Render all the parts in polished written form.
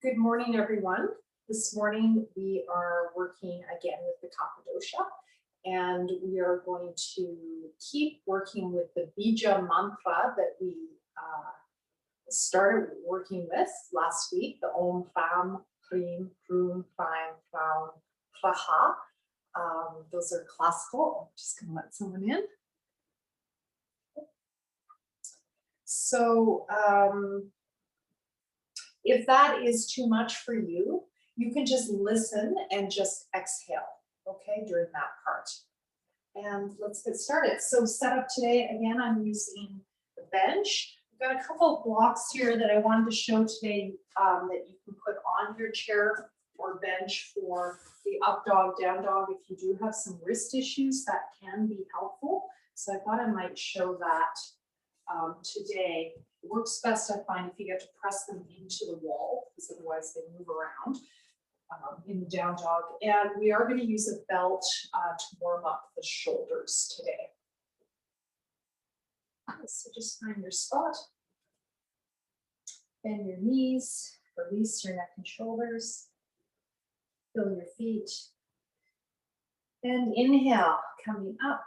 Good morning, everyone. This morning we are working again with the Kapha Dosa, and we are going to keep working with the Bija mantra that we started working with last week, the Om Pham Hrim Phrum Phim Phraum Phraha. Those are classical. I'm just going to let someone in. So if that is too much for you, you can just listen and just exhale, okay, during that part. And let's get started. So setup today, again, I'm using the bench. I've got a couple of blocks here that I wanted to show today that you can put on your chair or bench for the up dog, down dog. If you do have some wrist issues, that can be helpful. So I thought I might show that today. It works best, I find, if you get to press them into the wall, because otherwise they move around in the down dog. And we are going to use a belt to warm up the shoulders today. So just find your spot. Bend your knees, release your neck and shoulders. Feel your feet. And inhale, coming up.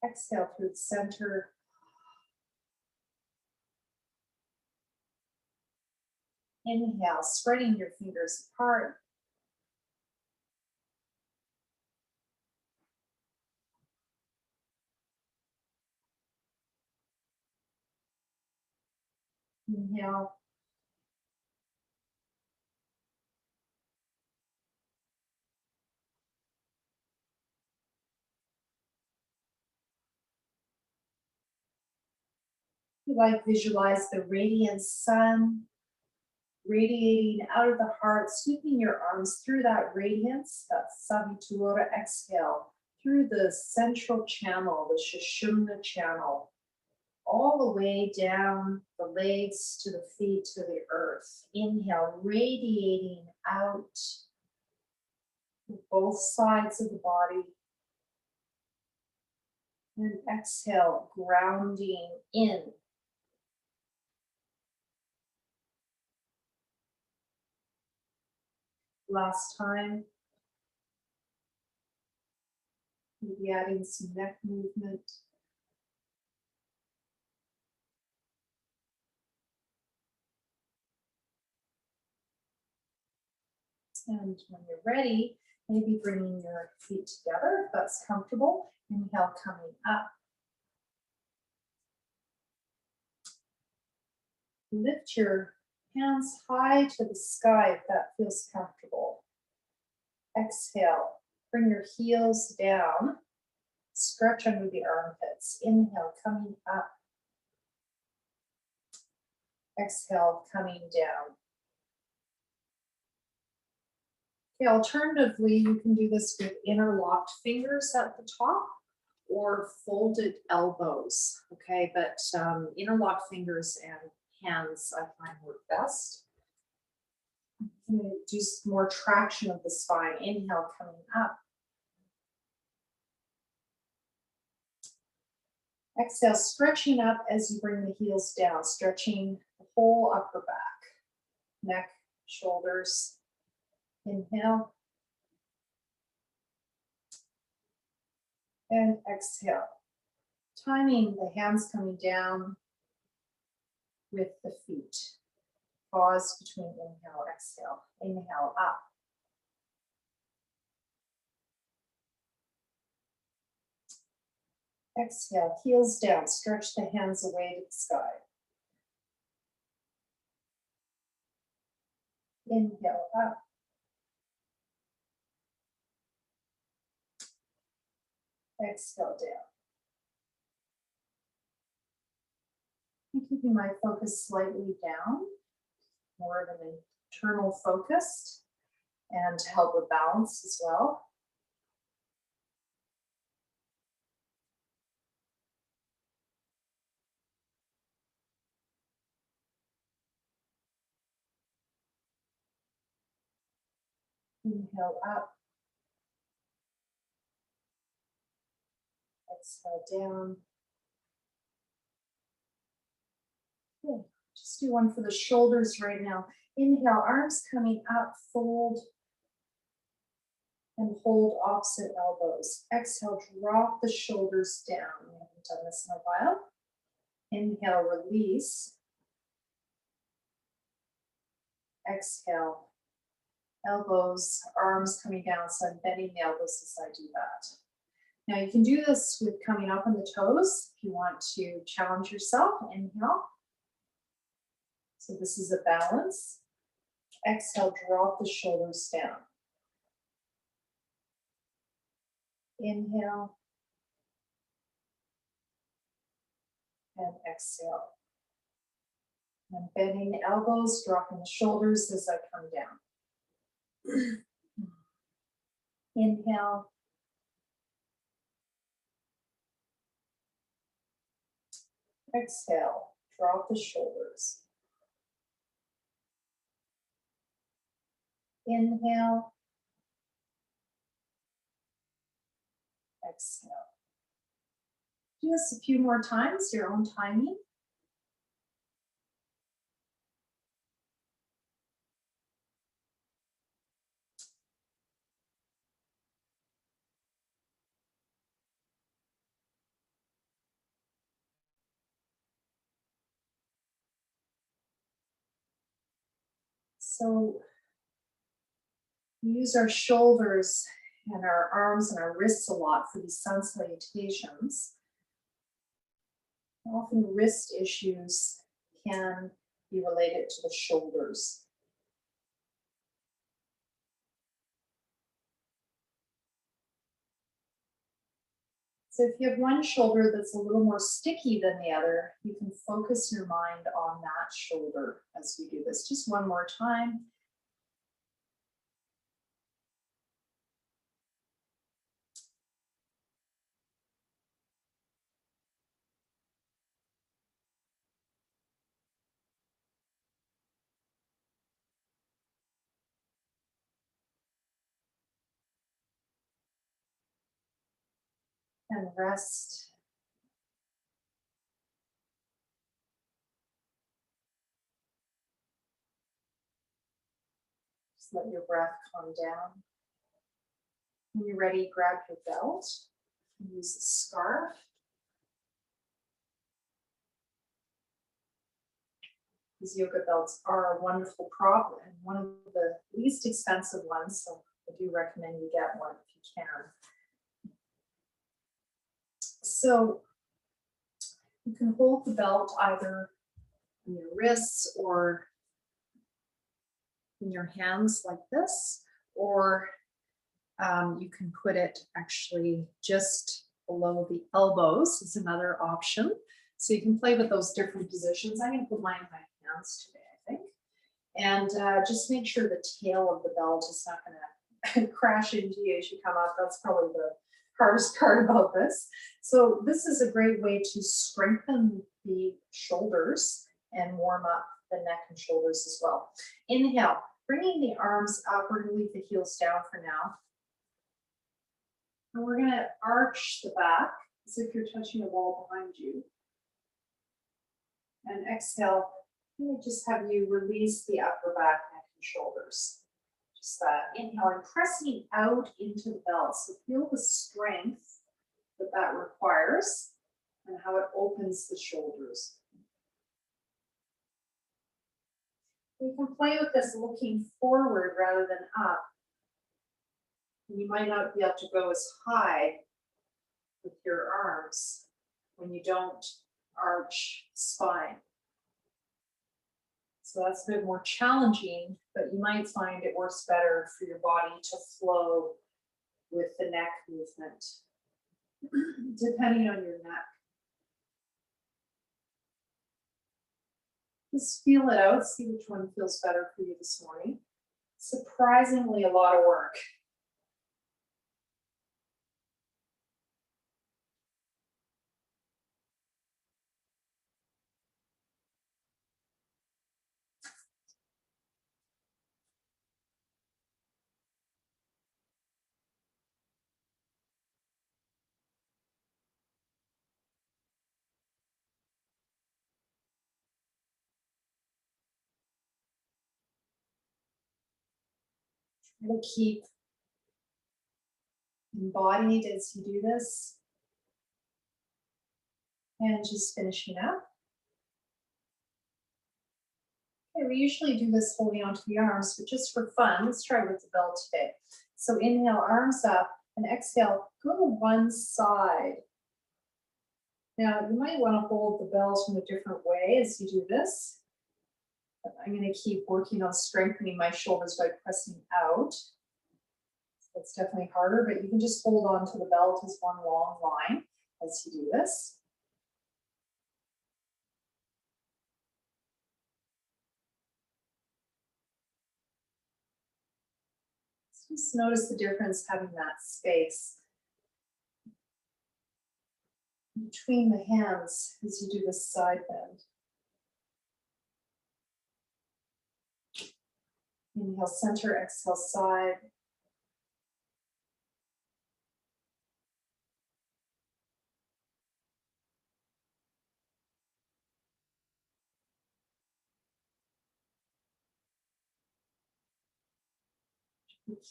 Exhale through the center. Inhale, spreading your fingers apart. Inhale. You like visualize the radiant sun radiating out of the heart, sweeping your arms through that radiance, that Savitura exhale, through the central channel, the Sushumna channel, all the way down the legs to the feet to the earth. Inhale, radiating out to both sides of the body. And exhale, grounding in. Last time. Maybe adding some neck movement. And when you're ready, maybe bringing your feet together if that's comfortable. Inhale, coming up. Lift your hands high to the sky if that feels comfortable. Exhale, bring your heels down. Stretch under the armpits. Inhale, coming up. Exhale, coming down. Okay, alternatively, you can do this with interlocked fingers at the top or folded elbows, okay? But interlocked fingers and hands, I find, work best. I'm going to do some more traction of the spine. Inhale, coming up. Exhale, stretching up as you bring the heels down, stretching the whole upper back, neck, shoulders. Inhale. And exhale. Timing the hands coming down with the feet. Pause between inhale, exhale. Inhale, up. Exhale, heels down. Stretch the hands away to the sky. Inhale, up. Exhale, down. I'm keeping my focus slightly down, more of an internal focus, and to help with balance as well. Inhale up. Exhale down. Just do one for the shoulders right now. Inhale, arms coming up, fold and hold opposite elbows. Exhale, drop the shoulders down. We haven't done this in a while. Inhale, release. Exhale, elbows, arms coming down, so I'm bending the elbows as I do that. Now you can do this with coming up on the toes if you want to challenge yourself. Inhale. So this is a balance. Exhale, drop the shoulders down. Inhale. And exhale. I'm bending the elbows, dropping the shoulders as I come down. Inhale. Exhale, drop the shoulders. Inhale. Exhale. Do this a few more times, your own timing. So we use our shoulders and our arms and our wrists a lot for these sun salutations. Often wrist issues can be related to the shoulders. So if you have one shoulder that's a little more sticky than the other, you can focus your mind on that shoulder as we do this. Just one more time. And rest. Just let your breath calm down. When you're ready, grab your belt. Use a scarf. These yoga belts are a wonderful prop and one of the least expensive ones, so I do recommend you get one if you can. So you can hold the belt either in your wrists or in your hands like this, or you can put it actually just below the elbows is another option. So you can play with those different positions. I'm going to put mine in my hands today, I think. And just make sure the tail of the belt is not going to crash into you as you come up. That's probably the hardest part about this. So this is a great way to strengthen the shoulders and warm up the neck and shoulders as well. Inhale, bringing the arms up. We're going to leave the heels down for now. And we're going to arch the back as if you're touching a wall behind you. And exhale, I'm going to just have you release the upper back, neck, and shoulders. Just that. Inhale and pressing out into the belt. So feel the strength that that requires and how it opens the shoulders. You can play with this looking forward rather than up. You might not be able to go as high with your arms when you don't arch spine. So that's a bit more challenging, but you might find it works better for your body to flow with the neck movement, depending on your neck. Just feel it out, see which one feels better for you this morning. Surprisingly, a lot of work. We'll keep embodied as you do this. And just finishing up. Okay, we usually do this holding onto the arms, but just for fun, let's try with the bell today. So inhale, arms up, and exhale, go to one side. Now, you might want to hold the bells from a different way as you do this. But I'm going to keep working on strengthening my shoulders by pressing out. It's definitely harder, but you can just hold on to the belt as one long line as you do this. Just notice the difference having that space between the hands as you do this side bend. Inhale, center, exhale, side.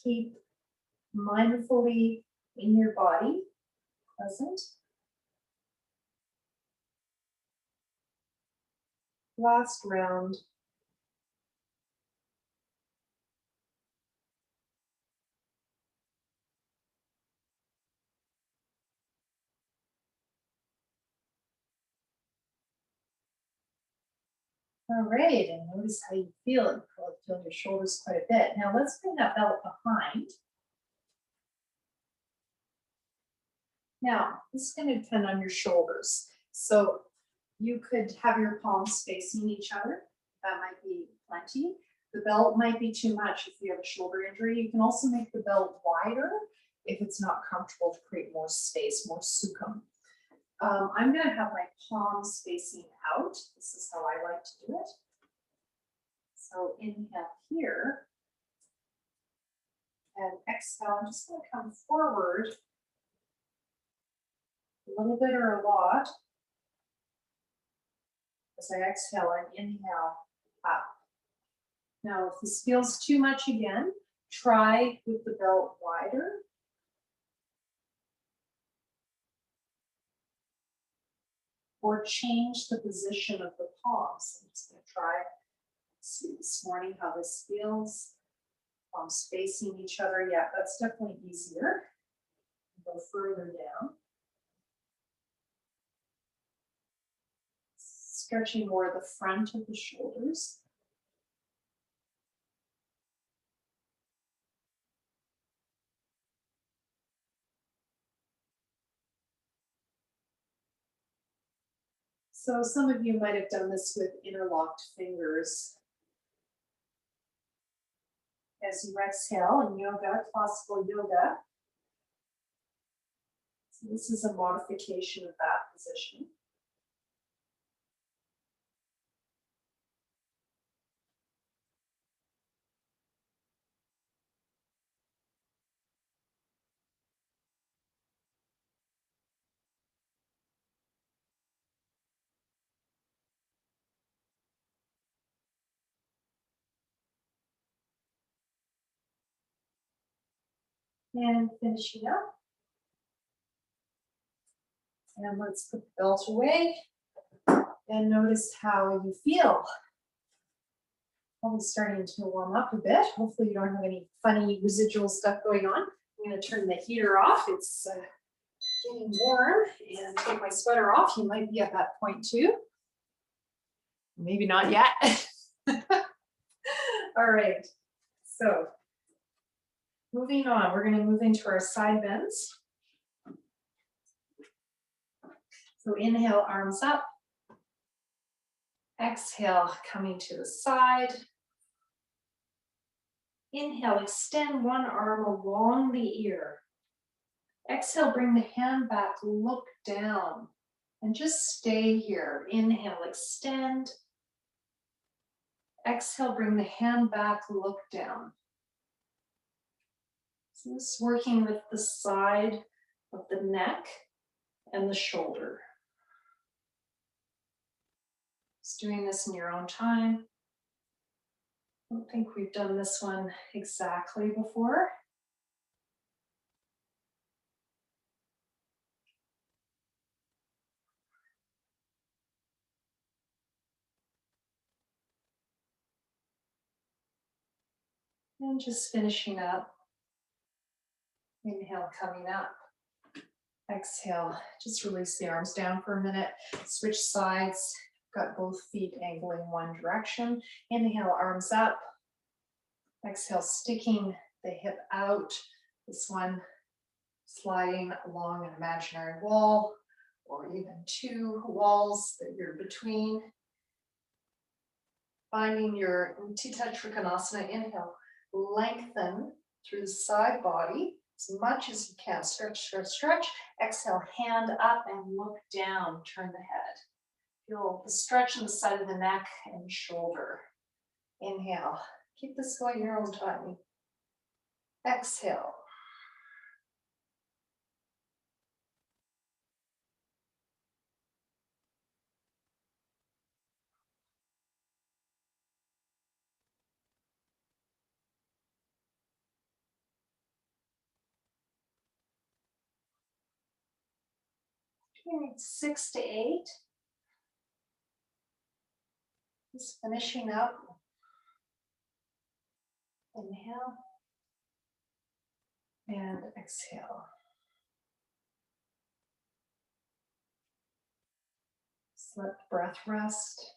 Keep mindfully in your body, present. Last round. All right, and notice how you feel. You probably feel your shoulders quite a bit. Now let's bring that belt behind. Now, this is going to depend on your shoulders. So you could have your palms facing each other. That might be plenty. The belt might be too much if you have a shoulder injury. You can also make the belt wider if it's not comfortable to create more space, more sukham. I'm going to have my palms facing out. This is how I like to do it. So inhale here. And exhale. I'm just going to come forward a little bit or a lot. As I exhale and inhale up. Now, if this feels too much again, try with the belt wider. Or change the position of the palms. I'm just going to try, see this morning how this feels. Palms facing each other. Yeah, that's definitely easier. Go further down. Stretching more the front of the shoulders. So some of you might have done this with interlocked fingers. As you exhale in yoga, classical yoga. So this is a modification of that position. And finishing up. And let's put the belt away and notice how you feel. Probably starting to warm up a bit. Hopefully you don't have any funny residual stuff going on. I'm going to turn the heater off. It's getting warm, and take my sweater off. You might be at that point too. Maybe not yet. All right. So moving on, we're going to move into our side bends. So inhale, arms up. Exhale, coming to the side. Inhale, extend one arm along the ear. Exhale, bring the hand back, look down, and just stay here. Inhale, extend. Exhale, bring the hand back, look down. So this is working with the side of the neck and the shoulder. Just doing this in your own time. I don't think we've done this one exactly before. And just finishing up. Inhale, coming up. Exhale, just release the arms down for a minute. Switch sides. Got both feet angling one direction. Inhale, arms up. Exhale, sticking the hip out. This one sliding along an imaginary wall or even two walls that you're between. Finding your Untitled Chapter. Inhale, lengthen through the side body as much as you can. Stretch, stretch, stretch. Exhale, hand up and look down. Turn the head. Feel the stretch on the side of the neck and shoulder. Inhale. Keep this going your own time. Exhale. Okay, 6 to 8. Just finishing up. Inhale. And exhale. Just let the breath rest.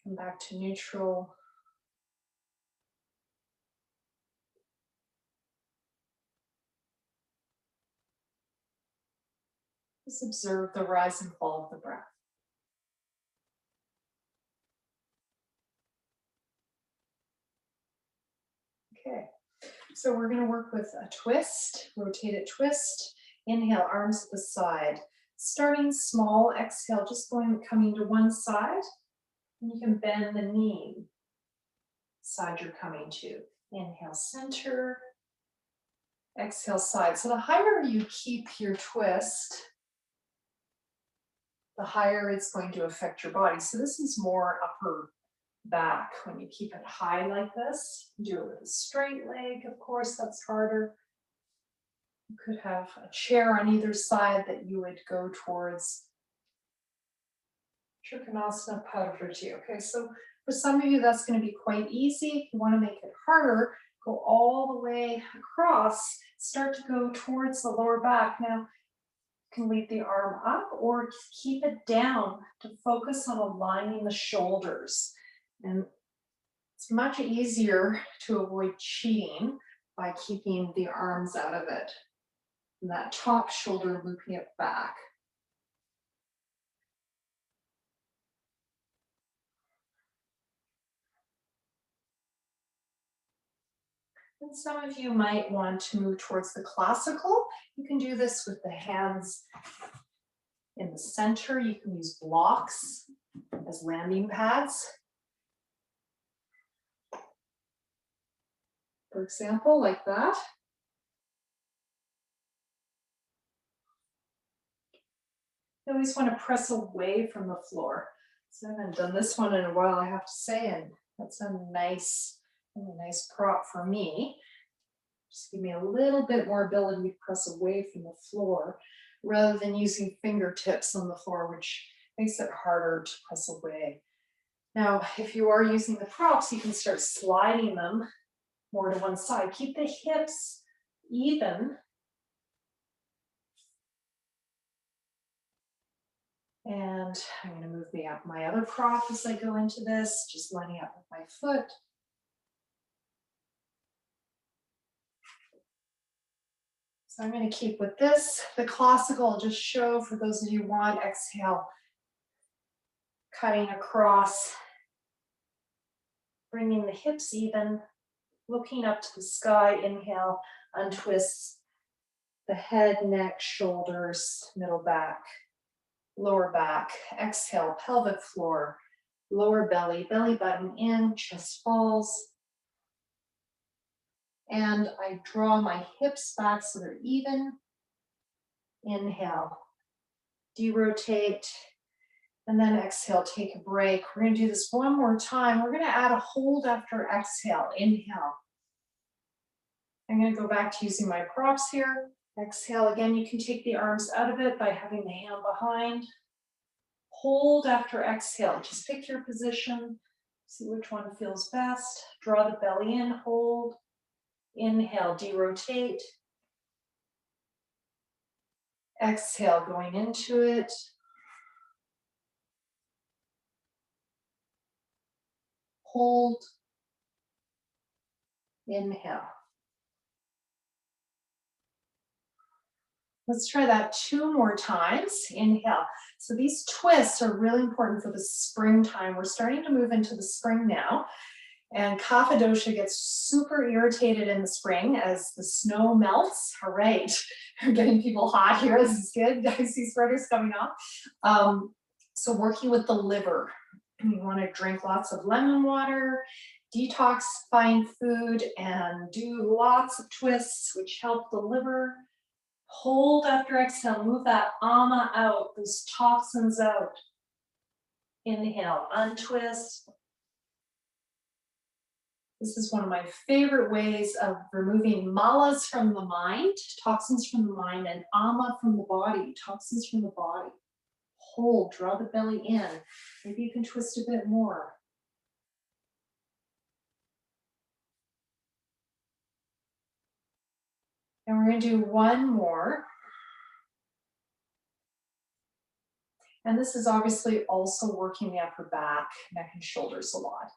Come back to neutral. Just observe the rise and fall of the breath. Okay, so we're going to work with a twist, rotated twist. Inhale, arms to the side. Starting small, exhale, just coming to one side. And you can bend the knee. Side you're coming to. Inhale, center. Exhale, side. So the higher you keep your twist, the higher it's going to affect your body. So this is more upper back when you keep it high like this. Do it with a straight leg, of course, that's harder. You could have a chair on either side that you would go towards Trikonasana Paravritti. Okay, so for some of you, that's going to be quite easy. If you want to make it harder, go all the way across, start to go towards the lower back. Now, you can leave the arm up or keep it down to focus on aligning the shoulders. And it's much easier to avoid cheating by keeping the arms out of it. And that top shoulder looping it back. And some of you might want to move towards the classical. You can do this with the hands in the center. You can use blocks as landing pads. For example, like that. You always want to press away from the floor. So I haven't done this one in a while, I have to say, and that's a nice prop for me. Just give me a little bit more ability to press away from the floor rather than using fingertips on the floor, which makes it harder to press away. Now, if you are using the props, you can start sliding them more to one side. Keep the hips even. And I'm going to move my other prop as I go into this, just lining up with my foot. So I'm going to keep with this. The classical, I'll just show for those of you who want. Exhale, cutting across, bringing the hips even, looking up to the sky. Inhale, untwist the head, neck, shoulders, middle back, lower back. Exhale, pelvic floor, lower belly, belly button in, chest falls. And I draw my hips back so they're even. Inhale, derotate, And then exhale, take a break. We're going to do this one more time. We're going to add a hold after exhale. Inhale. I'm going to go back to using my props here. Exhale. Again, you can take the arms out of it by having the hand behind. Hold after exhale. Just pick your position. See which one feels best. Draw the belly in, hold. Inhale, derotate. Exhale, going into it. Hold. Inhale. Let's try that 2 more times. Inhale. So these twists are really important for the springtime. We're starting to move into the spring now. And Kapha Dosa gets super irritated in the spring as the snow melts. All right, we're getting people hot here. This is good. I see sweaters coming off. So working with the liver. You want to drink lots of lemon water, detoxifying food, and do lots of twists which help the liver. Hold after exhale. Move that ama out, those toxins out. Inhale, untwist. This is one of my favorite ways of removing malas from the mind, toxins from the mind, and ama from the body, toxins from the body. Hold, draw the belly in. Maybe you can twist a bit more. And we're going to do one more. And this is obviously also working the upper back, neck, and shoulders a lot.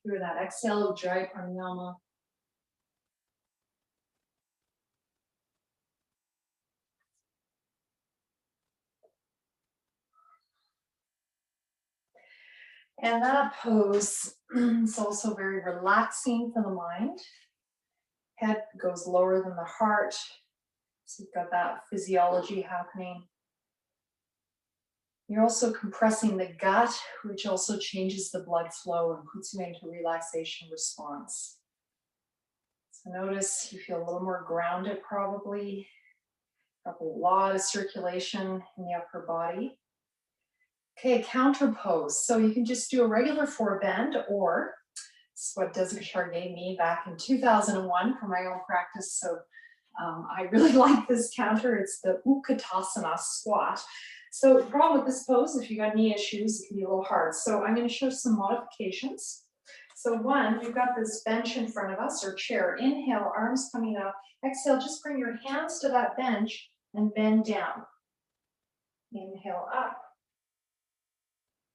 Through that exhale, dry pranayama. And that pose is also very relaxing for the mind. Head goes lower than the heart. So you've got that physiology happening. You're also compressing the gut, which also changes the blood flow and puts you into relaxation response. So notice you feel a little more grounded probably a lot of circulation in the upper body. Okay, counter pose. So you can just do a regular four bend, or this is what Doṣa gave me back in 2001 for my own practice. So I really like this counter. It's the Utkatasana squat. So the problem with this pose, if you got knee issues, it can be a little hard. So I'm going to show some modifications. So one, we've got this bench in front of us, or chair. Inhale, arms coming up. Exhale, just bring your hands to that bench and bend down. Inhale up.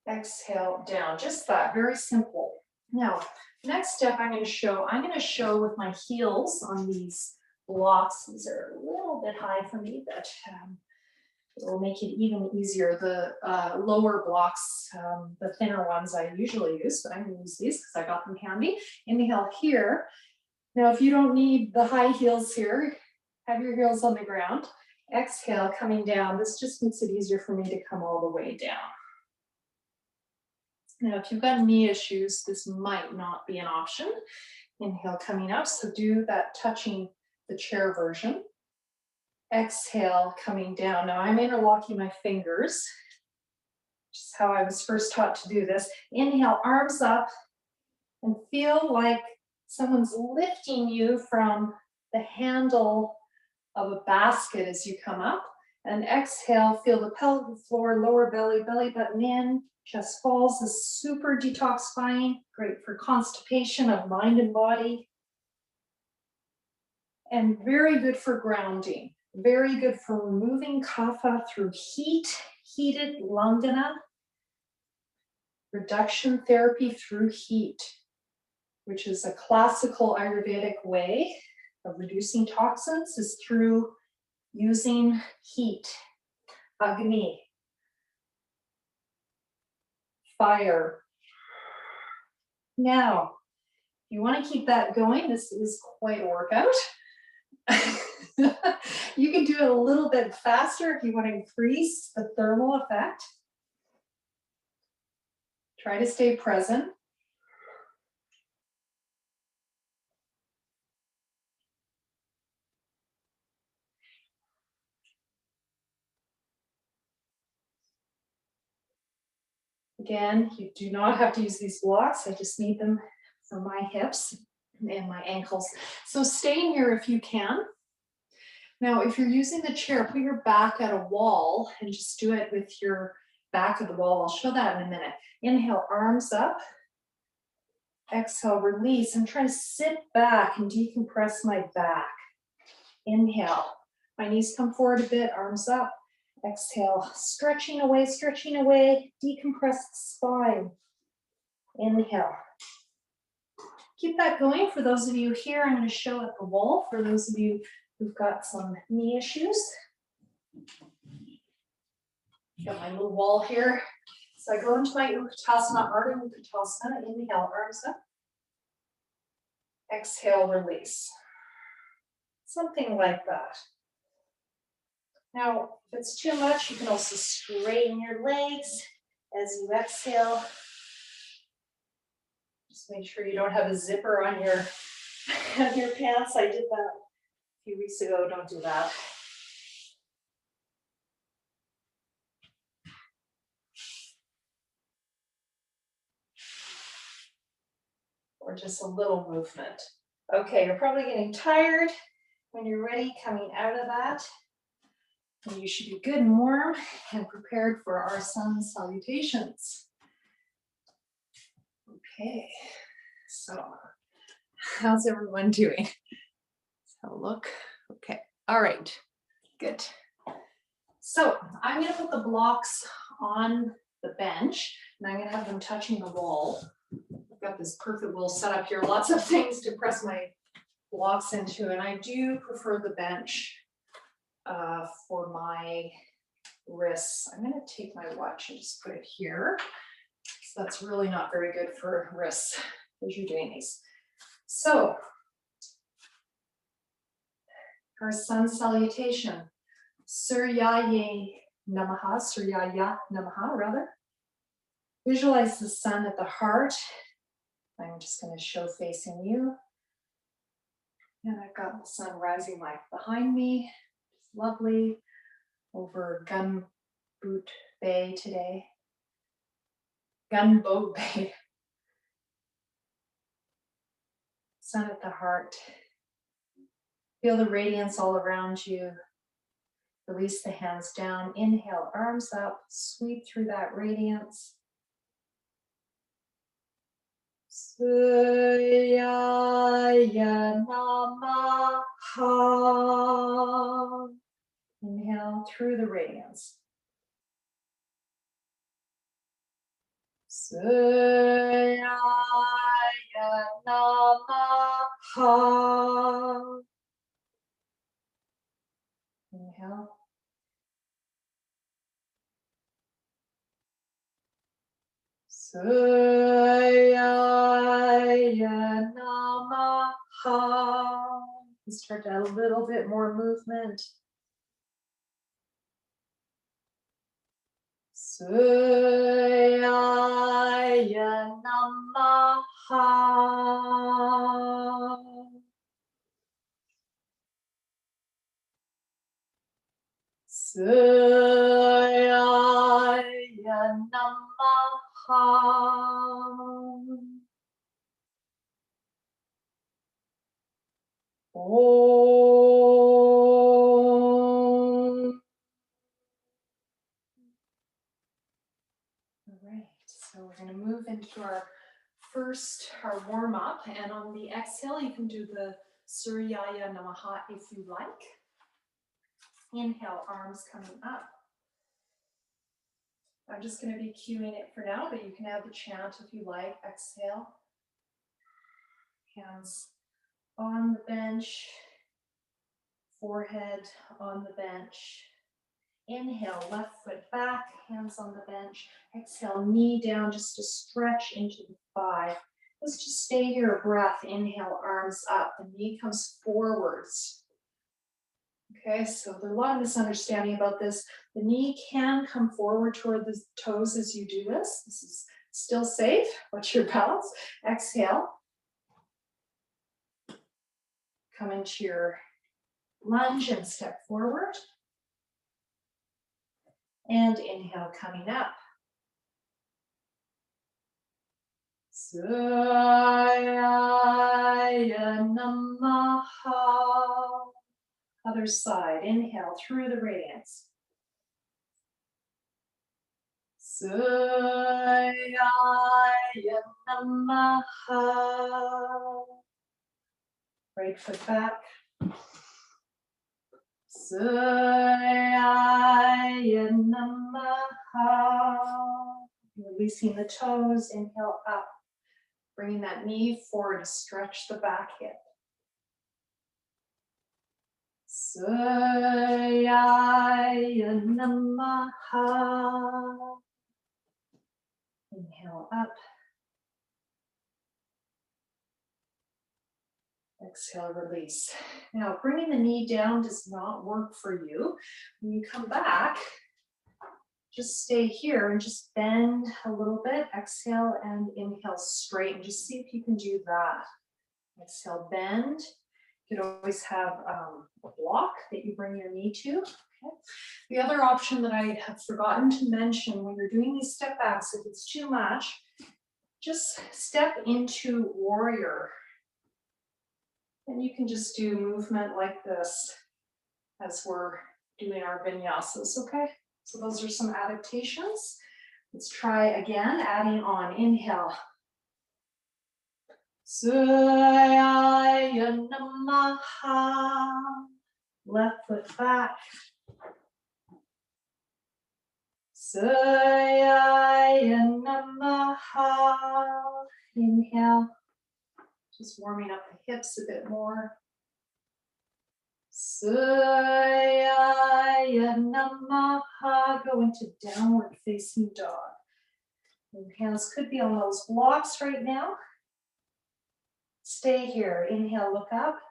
Exhale down. Just that, very simple. Now, next step I'm going to show with my heels on these blocks. These are a little bit high for me, but it will make it even easier. The lower blocks, the thinner ones I usually use, but I'm going to use these because I got them handy. Inhale here. Now, if you don't need the high heels here, have your heels on the ground. Exhale, coming down. This just makes it easier for me to come all the way down. Now, if you've got knee issues, this might not be an option. Inhale, coming up. So do that touching the chair version. Exhale, coming down. Now I'm interlocking my fingers, which is how I was first taught to do this. Inhale, arms up, and feel like someone's lifting you from the handle of a basket as you come up. And exhale, feel the pelvic floor, lower belly, belly button in, chest falls. This is super detoxifying, great for constipation of mind and body, and very good for grounding. Very good for removing kapha through heated lungana, reduction therapy through heat, which is a classical Ayurvedic way of reducing toxins, is through using heat, agni, fire. Now, if you want to keep that going, this is quite a workout. You can do it a little bit faster if you want to increase the thermal effect. Try to stay present. Again, you do not have to use these blocks. I just need them for my hips and my ankles. So stay in here if you can. Now, if you're using the chair, put your back at a wall and just do it with your back of the wall. I'll show that in a minute. Inhale, arms up. Exhale, release. I'm trying to sit back and decompress my back. Inhale. My knees come forward a bit, arms up. Exhale, stretching away, decompress the spine. Inhale. Keep that going. For those of you here, I'm going to show at the wall. For those of you who've got some knee issues. Got my little wall here. So I go into my Utkatasana, Ardha Utkatasana. Inhale, arms up. Exhale, release. Something like that. Now, if it's too much, you can also straighten your legs as you exhale. Just make sure you don't have a zipper on your pants. I did that a few weeks ago. Don't do that. Or just a little movement. Okay, you're probably getting tired. When you're ready, coming out of that, and you should be good and warm and prepared for our sun salutations. Okay, so how's everyone doing? Let's have a look. Okay, all right, good. So I'm going to put the blocks on the bench, and I'm going to have them touching the wall. I've got this perfect little setup here, lots of things to press my blocks into, and I do prefer the bench for my wrists. I'm going to take my watch and just put it here. So that's really not very good for wrists as you're doing these. So our sun salutation, Sūrya Namaha rather. Visualize the sun at the heart. I'm just going to show facing you. And I've got the sun rising like behind me. It's lovely over Gunboot Bay today. Gunboat Bay. Sun at the heart. Feel the radiance all around you. Release the hands down. Inhale, arms up. Sweep through that radiance. Sūrya Namaha. Inhale through the radiance. Sūrya Namaha. Inhale. Sūrya Namaha. Let's start to add a little bit more movement. Sūrya Namaha. Sūrya Namaha. Om. All right, so we're going to move into our warm up, and on the exhale, you can do the Sūrya Namaha if you like. Inhale, arms coming up. I'm just going to be cueing it for now, but you can add the chant if you like. Exhale. Hands on the bench. Forehead on the bench. Inhale, left foot back, hands on the bench. Exhale, knee down just to stretch into the thigh. Let's just stay here, breath. Inhale, arms up. The knee comes forwards. Okay, so there's a lot of misunderstanding about this. The knee can come forward toward the toes as you do this. This is Still safe, watch your balance. Exhale. Come into your lunge and step forward. And inhale, coming up. Sūrya Namaha. Other side, inhale through the radiance. Sūrya Namaha. Right foot back. Sūrya Namaha. Releasing the toes, inhale up. Bringing that knee forward to stretch the back hip. Sūrya Namaha. Inhale up. Exhale, release. Now, bringing the knee down does not work for you. When you come back, just stay here and just bend a little bit. Exhale and inhale, straighten. Just see if you can do that. Exhale, bend. You could always have a block that you bring your knee to. Okay. The other option that I have forgotten to mention when you're doing these step backs, if it's too much, just step into warrior. And you can just do movement like this as we're doing our vinyasas, okay? So those are some adaptations. Let's try again, adding on. Inhale. Sūrya Namaha. Left foot back. Sūrya Namaha. Inhale. Just warming up the hips a bit more. Sūrya Namaha. Go into downward facing dog. Your hands could be on those blocks right now. Stay here. Inhale, look up.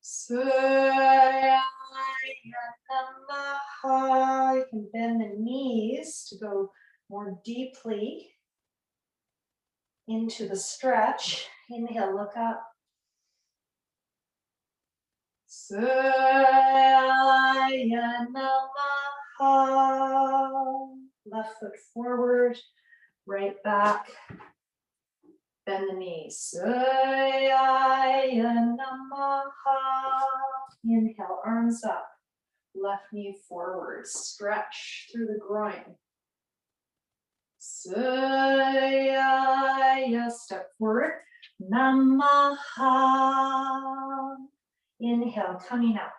Sūrya Namaha. You can bend the knees to go more deeply into the stretch. Inhale, look up. Sūrya Namaha. Left foot forward, right back. Bend the knees. Sūrya Namaha. Inhale, arms up. Left knee forward. Stretch through the groin. Sūrya. Step forward. Namaha. Inhale, coming up.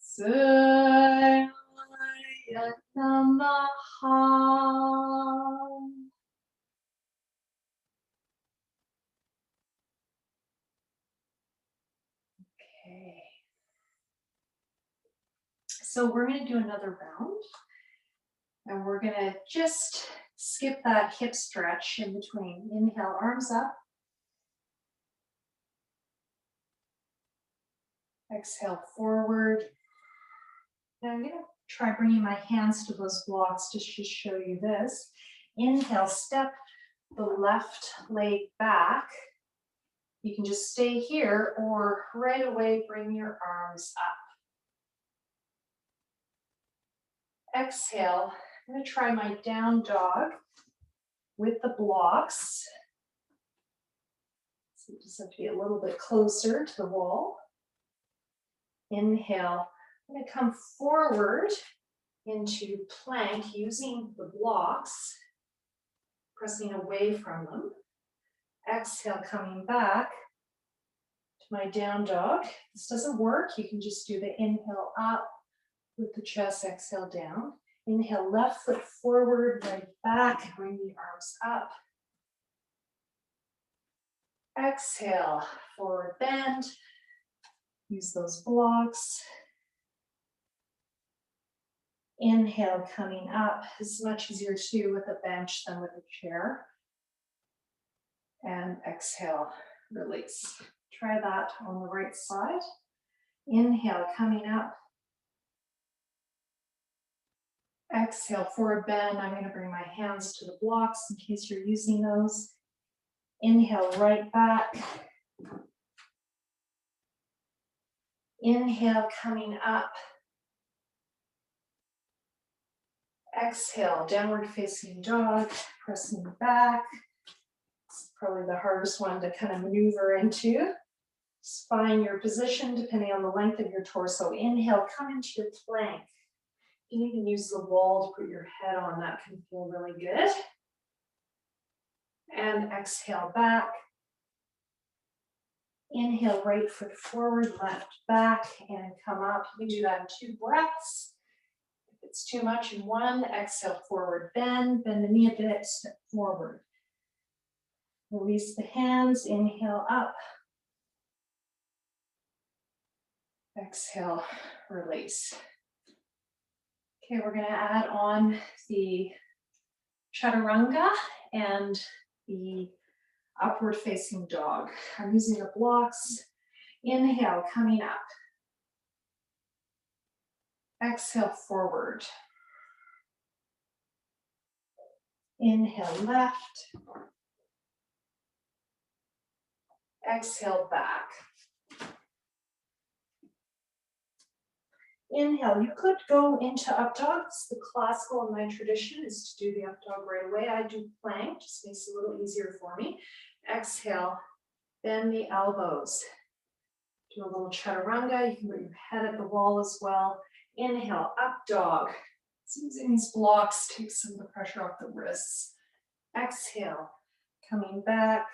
Sūrya Namaha. Okay. So we're going to do another round. And we're going to just skip that hip stretch in between. Inhale, arms up. Exhale, forward. Now I'm going to try bringing my hands to those blocks just to show you this. Inhale, step the left leg back. You can just stay here or right away bring your arms up. Exhale, I'm going to try my down dog with the blocks. So you just have to be a little bit closer to the wall. Inhale, I'm going to come forward into plank using the blocks, pressing away from them. Exhale, coming back to my down dog. This doesn't work. You can just do the inhale up with the chest, exhale down. Inhale, left foot forward, right back, bring the arms up. Exhale, forward bend. Use those blocks. Inhale, coming up. It's much easier to do with a bench than with a chair. And exhale, release. Try that on the right side. Inhale, coming up. Exhale, forward bend. I'm going to bring my hands to the blocks in case you're using those. Inhale, right back. Inhale, coming up. Exhale, downward facing dog, pressing back. It's probably the hardest one to kind of maneuver into. Just find your position depending on the length of your torso. Inhale, come into your plank. You can even use the wall to put your head on. That can feel really good. And exhale back. Inhale, right foot forward, left back, and come up. You can do that in 2 breaths. If it's too much in one, exhale, forward bend the knee a bit, step forward. Release the hands, inhale up. Exhale, release. Okay, we're going to add on the chaturanga and the upward facing dog. I'm using the blocks. Inhale, coming up. Exhale, forward. Inhale, left. Exhale, back. Inhale, you could go into up dog. The classical in my tradition is to do the up dog right away. I do plank, just makes it a little easier for me. Exhale, bend the elbows. Do a little chaturanga. You can put your head at the wall as well. Inhale, up dog. So using these blocks takes some of the pressure off the wrists. Exhale, coming back.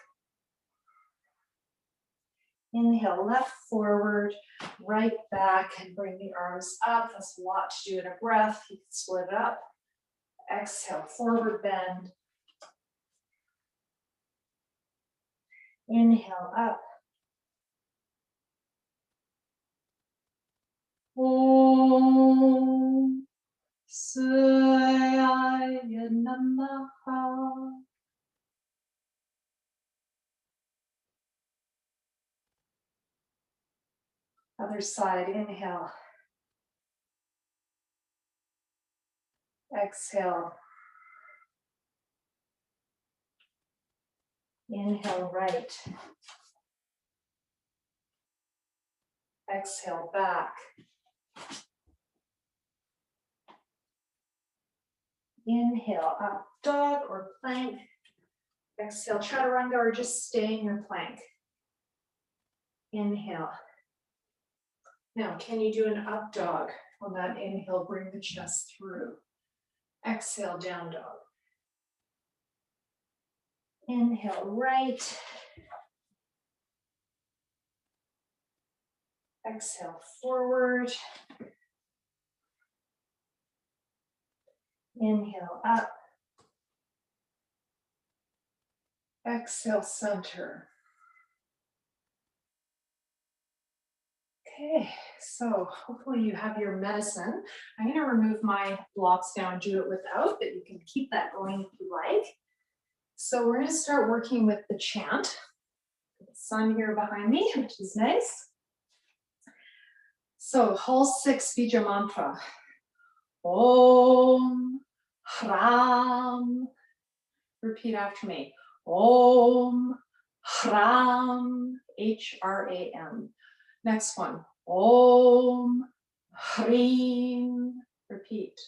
Inhale, left forward, right back, and bring the arms up. That's a lot to do in a breath. You can split it up. Exhale, forward bend. Inhale, up. Om Sūrya Namaha. Other side, inhale. Exhale. Inhale, right. Exhale, back. Inhale, up dog or plank. Exhale, chaturanga, or just stay in your plank. Inhale. Now, can you do an up dog? On that inhale, bring the chest through. Exhale, down dog. Inhale, right. Exhale, forward. Inhale, up. Exhale, center. Okay, so hopefully you have your medicine. I'm going to remove my blocks now and do it without, but you can keep that going if you like. So we're going to start working with the chant. The sun here behind me, which is nice. So whole 6 Bija mantra. Om Hram. Repeat after me. Om Hram. H-R-A-M. Next one. Om Hrim. Repeat.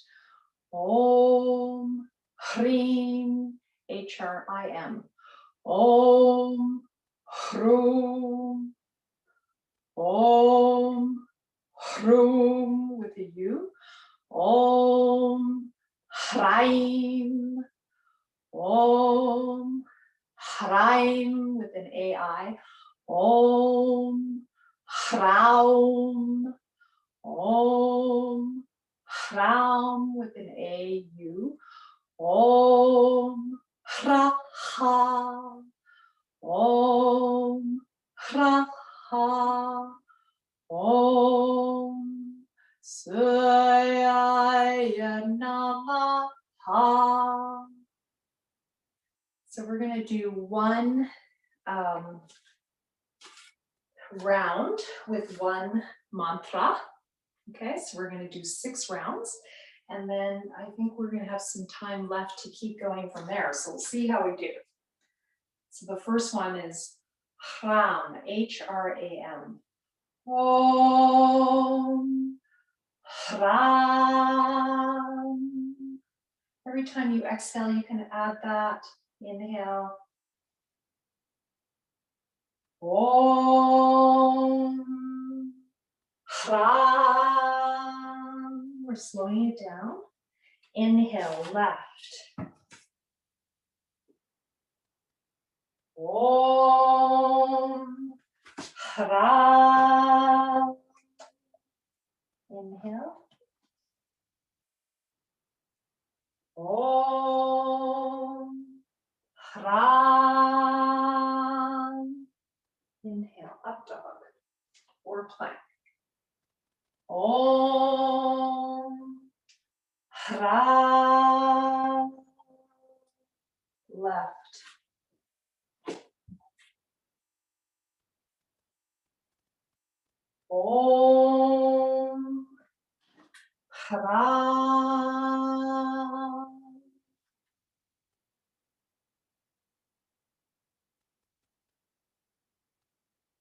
Om Hrim. H-R-I-M. Om Hrum. Om Hrum with a U. Om Hraim. Om Hraim with an A-I. Om Hraum. Om Hraum with an A-U. Om Hraha. Om Hraha. Om Sūrya Namaha. So we're going to do one round with one mantra. Okay, so we're going to do 6 rounds. And then I think we're going to have some time left to keep going from there. So we'll see how we do. So the first one is Hram, H-R-A-M. Om Hram. Every time you exhale, you can add that. Inhale. Om Hram. We're slowing it down. Inhale, left. Om Hram. Inhale. Om Hram. Inhale, up dog or plank. Om Hram. Left. Om Hram.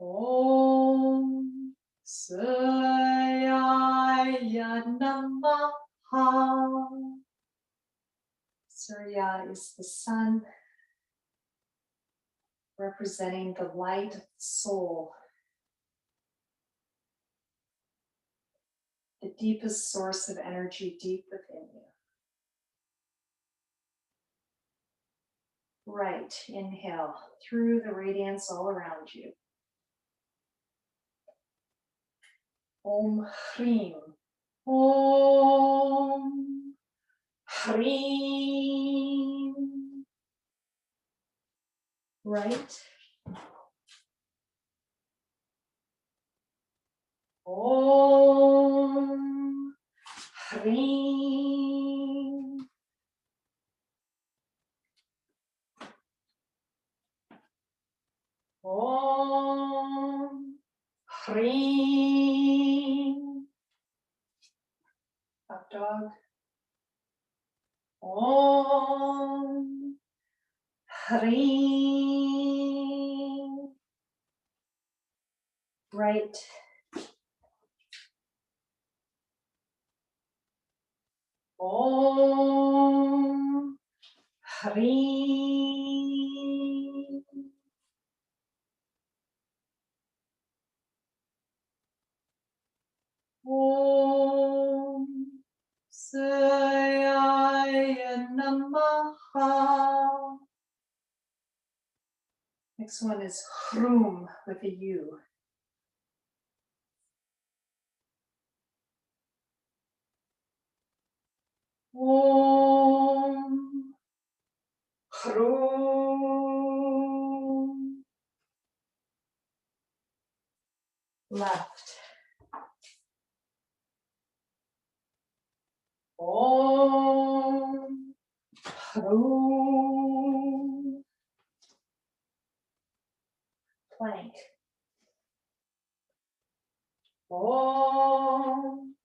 Om Sūrya Namaha. Sūrya is the sun, representing the light of the soul, the deepest source of energy deep within you. Right, inhale through the radiance all around you. Om Hrim. Om Hrim. Right. Om Hrim. Om Hrim. Up dog. Om Hrim. Right. Om Hrim. Om Sūrya Namaha. Next one is Hrum with a U. Om Hrum. Left. Om Hrum. Plank. Om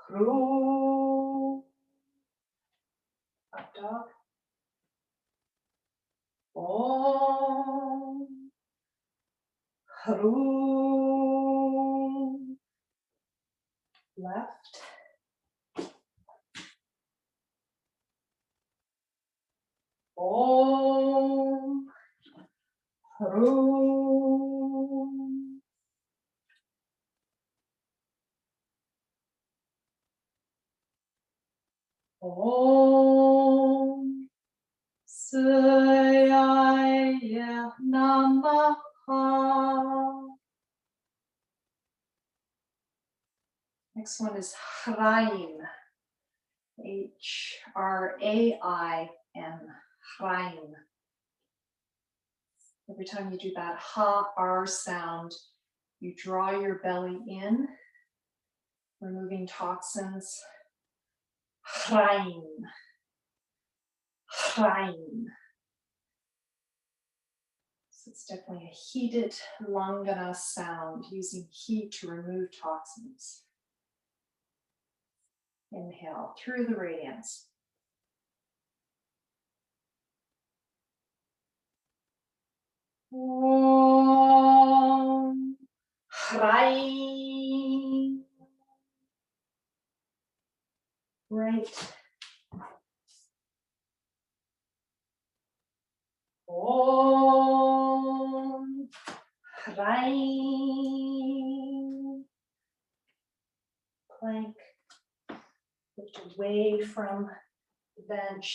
Hrum. Up dog. Om Hrum. Left. Om Hrum. Om Sūrya Namaha. Next one is Hraim. H-R-A-I-M. Hraim. Every time you do that ha-r sound, you draw your belly in, removing toxins. Hraim. Hraim. So it's definitely a heated langana sound, using heat to remove toxins. Inhale through the radiance. Om Hrai. Right. Om Hrai. Plank. Lift away from the bench.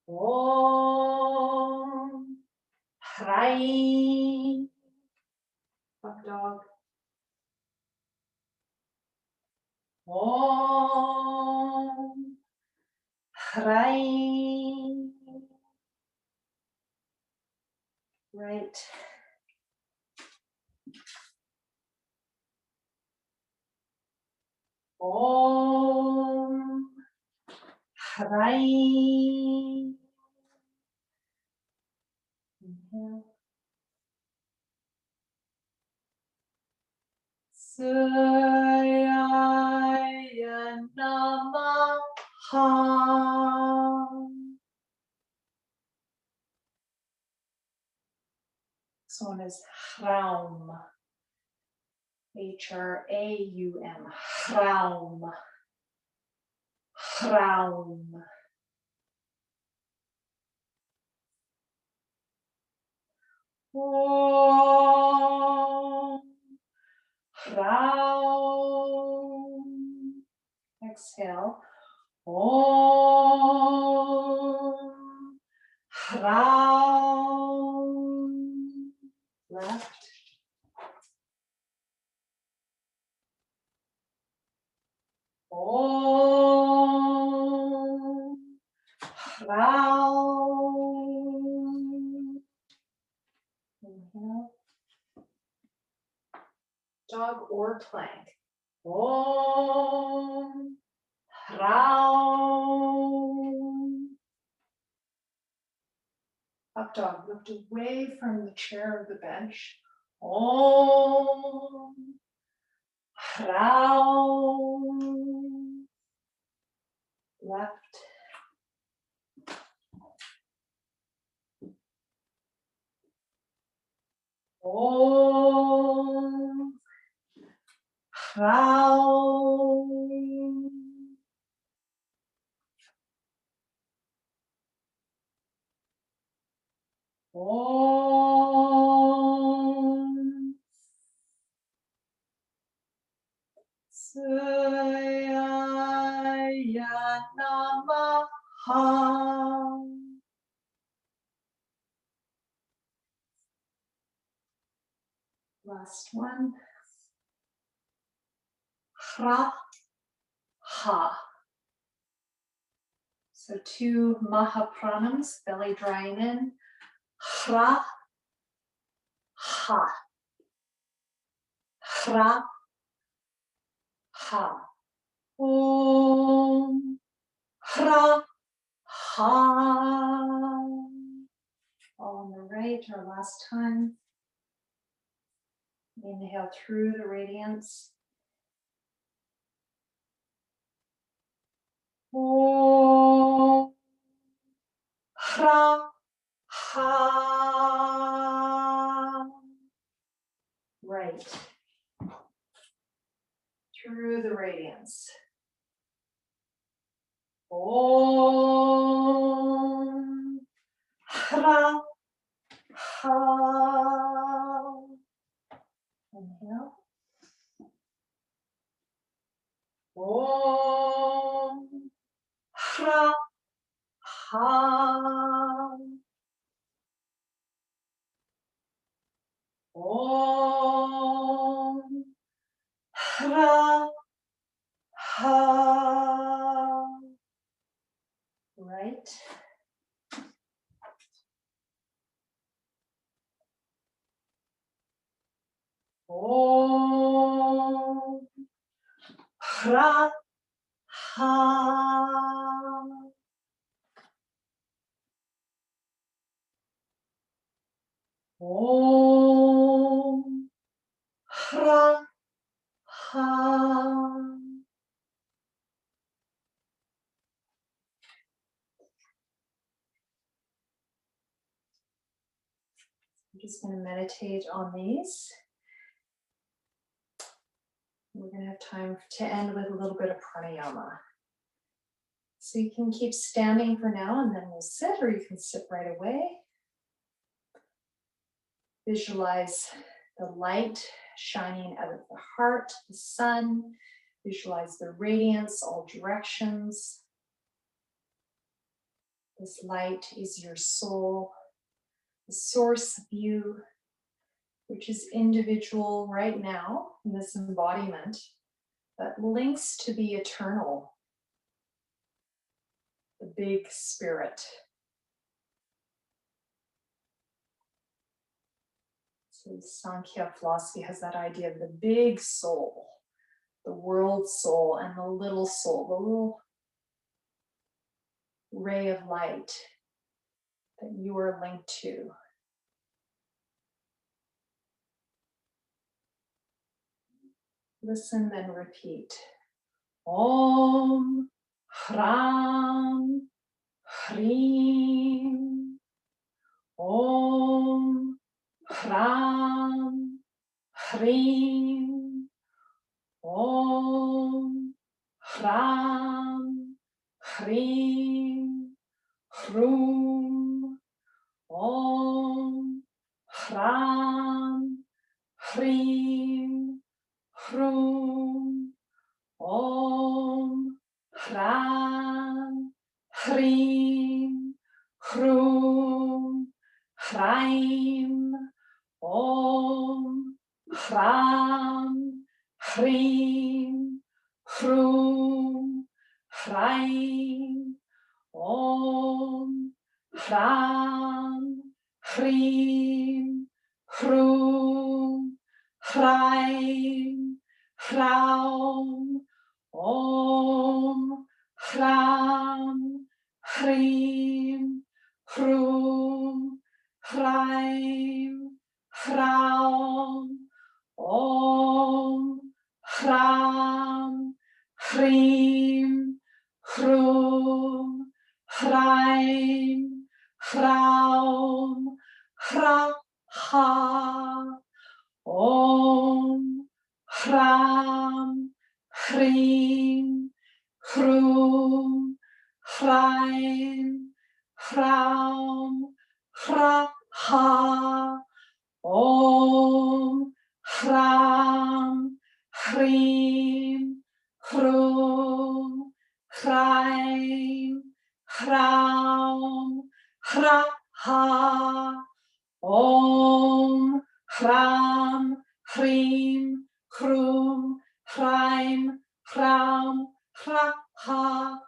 Om Hrai. Up dog. Om Hrai. Right. Om Hrai. Inhale. Sūrya Namaha. This one is Hraum. Hraum. Hraum. Hraum. Om Hraum. Exhale. Om Hraum. Left. Om Hraum. Inhale. Dog or plank. Om Hraum. Up dog. Lift away from the chair or the bench. Om Hraum. Left. Om Hraum. Om Sūrya Namaha. Last one. Hra, ha. So 2 mahapranams, belly drawing in. Hra, ha. Hra, ha. Om Hra, ha. All on the right, our last time. Inhale through the radiance. Om Hra, ha. Right. Through the radiance. Om Hra, ha. Inhale. Om Hra, ha. Om Hra, ha. Right. Om Hra, ha. Om Hra, ha. just going to meditate on these. We're going to have time to end with a little bit of pranayama. So you can keep standing for now and then we'll sit, or you can sit right away. Visualize the light shining out of the heart, the sun. Visualize the radiance, all directions. This light is your soul, the source of you, which is individual right now in this embodiment, but links to the eternal, the big spirit. So the Sankhya philosophy has that idea of the big soul, the world soul, and the little soul, the little ray of light that you are linked to. Listen and repeat. Om Hram Hrim. Om Hram Hrim. Om Hram Hrim. Hrum. Om Hram Hrim. Hrum. Om Hram Hrim. Hrum. Hraim. Om Hram Hrim. Hrum. Hraim. Om Hram Hrim. Hrum. Hraim. Hraum. Om Hram Hrim. Hrum. Hraim. Hraum. Om Hram Hrim. Hrum. Hraim. Hraum. Hraha. Om Hram Hrim. Hrum. Hraim. Hraum. Hraha. Om Hram Hrim. Hrum. Hraim. Hraum. Hraha. Om Hram Hrim. Hrum. Hraim. Hraum. Hraha.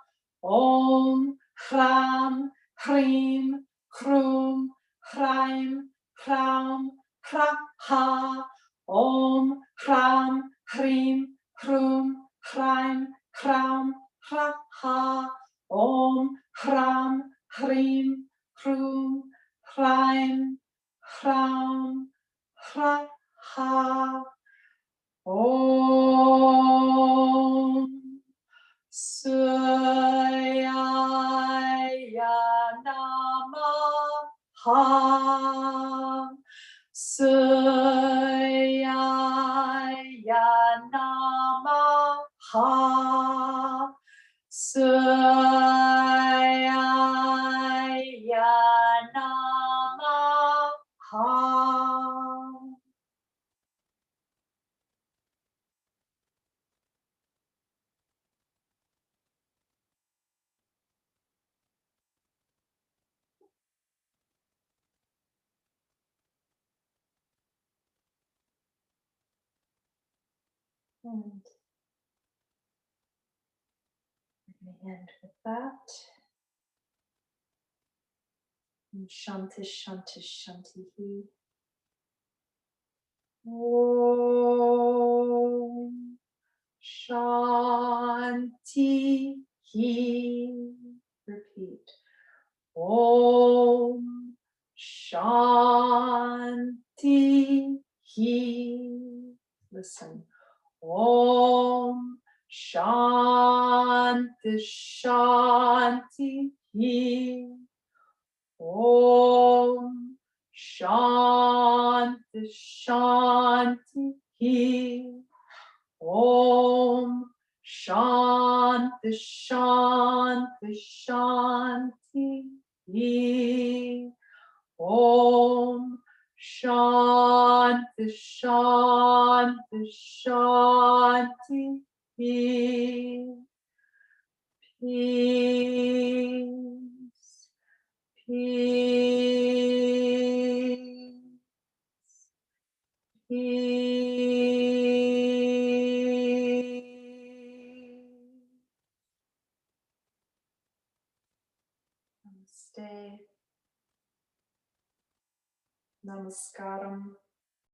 Om Hram Hrim. Hrum. Hraim. Hraum. Hraha. Om Hram Hrim. Hrum. Hraim. Hraum. Hraha. Om Hram Hrim. Hrum. Hraim. Hraum. Hraha. Om Sūrya Namaha. Sūrya Namaha. Sūrya Namaha. And we're going to end with that. And Shanti, Shanti, Shanti. Om Shanti. Repeat. Om Shanti. Listen. Om Shanti Shanti. Om Shanti, Shanti. Om Shanti, Shanti, Shanti. Om Shanti, Shanti, Shanti. Peace, peace, peace. Namaste. Namaskaram.